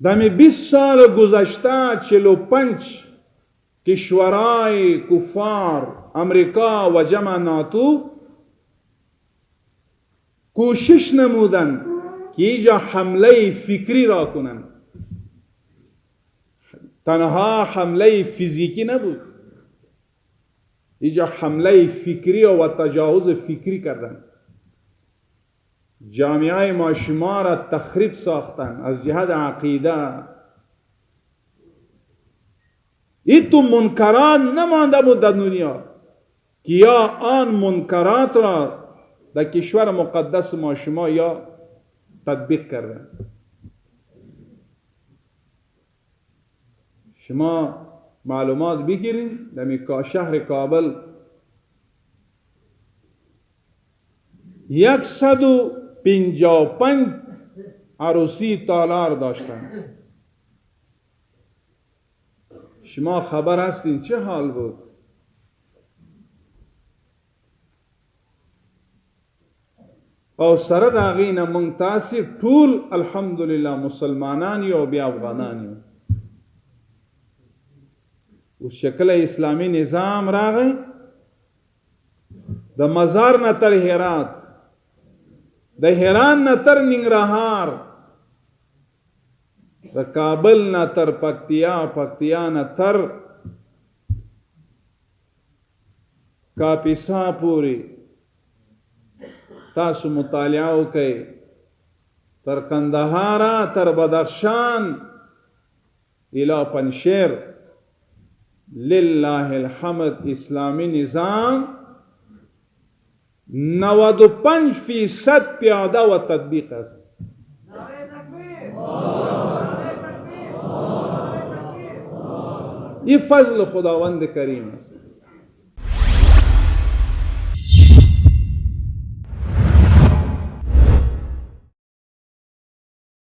دمی 20 سال گذشته 45 کشورهای کفار امریکا و جمع ناتو کوشش نمودند که اینجا حمله فکری را کنند. تنها حمله فیزیکی نبود، اینجا حمله فکری و تجاوز فکری کردند. جامعه ما شما را تخریب ساختند از جهت عقیده. این تو منکرات نمانده بود در دنیا که یا آن منکرات را در کشور مقدس ما شما یا تطبیق کردند. شما معلومات بگیرید در شهر کابل 155 عروسی تالار داشتند. شما خبر هستین چه حال بود؟ او سره داغین منتاثر طول الحمدلله مسلمانانی و بیا افغانانی و شکل اسلامی نظام راغی د مزار نتر هرات د هران نتر ننګرهار د کابل نتر پکتیا نتر کاپیسا پوری تاسو مطالعه وکئ، تر قندهار تر بدخشان الى پنشیر. لله الحمد اسلامی نظام 95% پیاده و تطبیق است. این فضل خداوند کریم است.